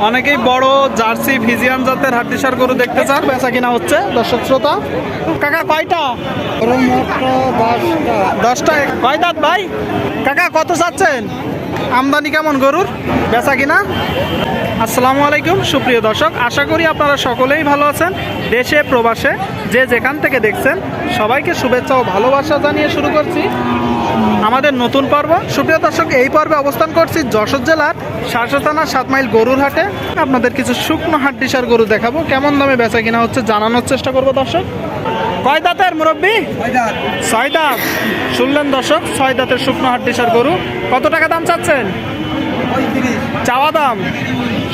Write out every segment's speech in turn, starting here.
অনেকেই বড় jersey Friesian জাতের হাড্ডিসার গরু দেখতে চান, বেচা কিনা হচ্ছে দর্শক শ্রোতা। কাকা কয়টা? 10টা। কয় দাঁত ভাই? কাকা কত চাচ্ছেন? আমদানি কেমন গরুর, বেচা কিনা? আসসালামু আলাইকুম সুপ্রিয় দর্শক, আশা করি আপনারা সকলেই ভালো আছেন। দেশে প্রবাসে যে যেখান থেকে দেখছেন সবাইকে শুভেচ্ছা ও ভালোবাসা জানিয়ে শুরু করছি আমাদের নতুন পর্ব। সুপ্রিয় দর্শক, এই পর্বে অবস্থান করছি যশোর জেলার শার্শা থানার 7 মাইল গরুর হাটে। আপনাদের কিছু শুকনো হাড্ডিসার গরু দেখাবো, কেমন দামে বেচা কিনা হচ্ছে জানানোর চেষ্টা করবো দর্শক। কয় দাঁতের মুরব্বী? 6 দাঁত। শুনলেন দর্শক, 6 দাঁতের শুকনো হাড্ডিসার গরু। কত টাকা দাম চাচ্ছেন? চাওয়া দাম।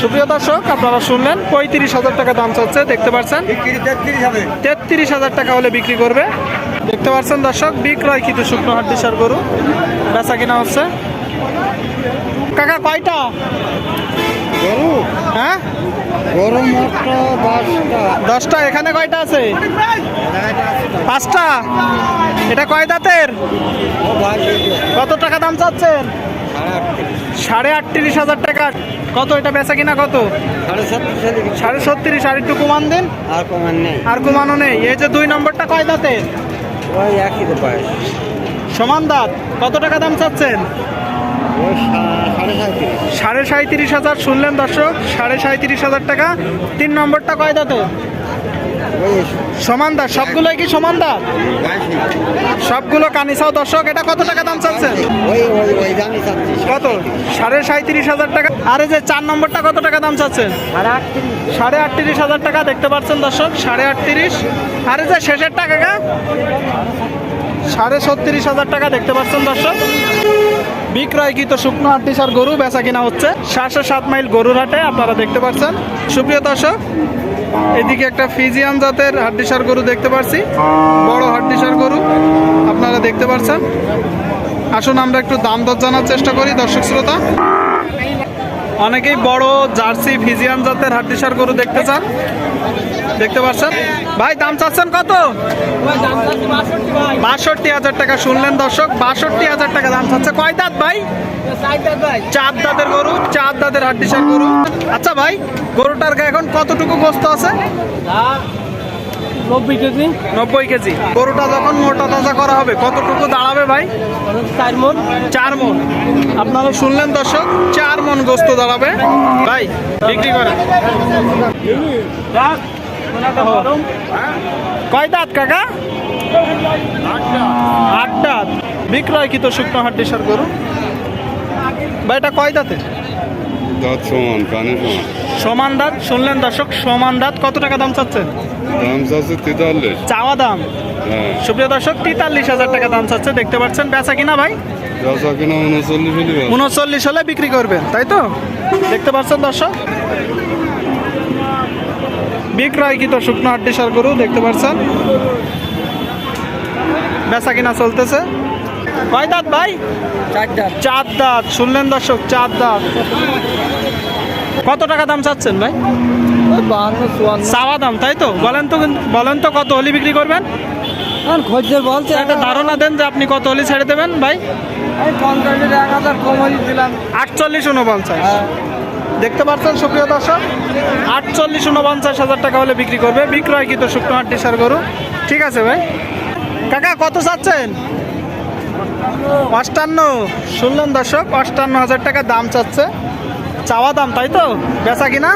সুপ্রিয় দর্শক, আপনারা শুনলেন 35,000 টাকা দাম চাচ্ছে। দেখতে পাচ্ছেন 33,000 টাকা হলে বিক্রি করবে। দেখতে পাচ্ছেন দর্শক, বিক্রয় কিন্তু শুকনো হাড্ডিসার গরু, বেচা কিনা হচ্ছে। কাকা কয়টা গরু? হ্যাঁ, গরু মাত্র 10টা। 10টা। এখানে কয়টা আছে? 5টা। এটা কয় দাঁতের? কত টাকা দাম চাচ্ছেন? 38,500 টাকা। কত এটা বেচা কিনা কত? 37,500। আর একটু কমান দিন। আর কমান নেই, আর কমানো নেই। এই যে 2 নম্বরটা কয় দাঁতের? ওই একই তো পায়। সমান দাঁত। কত টাকা দাম চাচ্ছেন? ওই 37,500। 37,500। শুনলেন দর্শক, 37,500 টাকা। 3 নম্বরটা কয় দাঁতের? ওই সমান দাঁত। সবগুলোই কি সমান দাঁত? সবগুলো কানিসাও দর্শক। এটা কত টাকা দাম চাচ্ছেন? ওই ওই ওই জানি চাচ্ছি কত? 37,500 টাকা। আর এই যে 4 নম্বরটা কত টাকা দাম চাচ্ছেন? 38,500 টাকা। দেখতে পাচ্ছেন দর্শক, 38,500। আর এই যে শেষের টাকা 37,500 টাকা। দেখতে পাচ্ছেন দর্শক, বিক্রয়কৃত শুকনো হাড্ডিসার গরু বেচা কিনা হচ্ছে শার্শা 7 মাইল গরুর হাটে। আপনারা দেখতে পাচ্ছেন সুপ্রিয় দর্শক, এদিকে একটা ফিজিয়ান জাতের হাড্ডিসার গরু দেখতে পাচ্ছি, বড় হাড্ডিসার গরু আপনারা দেখতে পাচ্ছেন। আসুন আমরা একটু দাম দর জানার চেষ্টা করি দর্শক শ্রোতা। অনেকেই বড় জার্সি ফিজিয়ান জাতের হাড্ডিসার গরু দেখতে চান, দেখতে পাচ্ছেন। ভাই দাম চাচ্ছেন কত? 62,000 টাকা। শুনলেন দর্শক, 62,000 টাকা দাম চাচ্ছে। কয় দাঁত ভাই? 4 দাঁতের গরু, 4 দাঁতের হাড্ডিসার গরু। আচ্ছা ভাই, গরুটার গায়ে এখন কতটুকু গোস্ত আছে? 90 কেজি। 90 কেজি। গরুটা যখন মোটা তাজা করা হবে কতটুকু দাঁড়াবে ভাই? 4 মণ। 4 মণ। আপনারা শুনলেন দর্শক, 4 মণ গোস্ত দাঁড়াবে। ভাই বিক্রি করেন। কয় দাঁত কাকা? 8 দাঁত। বিক্রয়কৃত শুকনো হাড্ডিসার গরু। ভাই এটা কয় দাঁতের? দাঁত সমান, কানে সমান। সমান দাঁত। শুনলেন দর্শক, সমান দাঁত। কত টাকা দাম চাচ্ছেন? দাম চাচ্ছে 43। চাওয়া দাম। হ্যাঁ, সুপ্রিয় দর্শক, 43,000 টাকা দাম চাচ্ছে। দেখতে পাচ্ছেন, বেচা কিনা ভাই? বেচা কিনা 39 হলে 39 হলে বিক্রি করবেন, তাই তো? দেখতে পাচ্ছেন দর্শক, বিক্রয়কৃত শুকনো হাড্ডিসার গরু দেখতে পাচ্ছেন, বেচা কিনা চলতেছে। কয় দাঁত ভাই? 4 দাঁত। 4 দাঁত। শুনলেন দর্শক, 4 দাঁত। কত টাকা দাম চাচ্ছেন ভাই? 52-54। চাওয়া দাম, তাই তো? বলেন তো কত হলে বিক্রি করবেন? আর খদ্দের বলছে একটা ধারণা দেন যে আপনি কত হলে ছেড়ে দেবেন ভাই? এই 50-এর 1,000 কম হয়ে দিলাম। 48-49। দেখতে পাচ্ছেন সুপ্রিয় দর্শক, 48-49,000 টাকা হলে বিক্রি করবে বিক্রয়কৃত শুকনো হাড্ডিসার গরু। ঠিক আছে ভাই। কাকা কত চাচ্ছেন? 58। শুনলেন দর্শক, 58,000 টাকা দাম চাচ্ছে। চাওয়া দাম, তাই তো? বেচা কিনা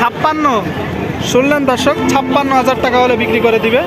56। শুনলেন দর্শক, 56,000 টাকা হলে বিক্রি করে দিবে।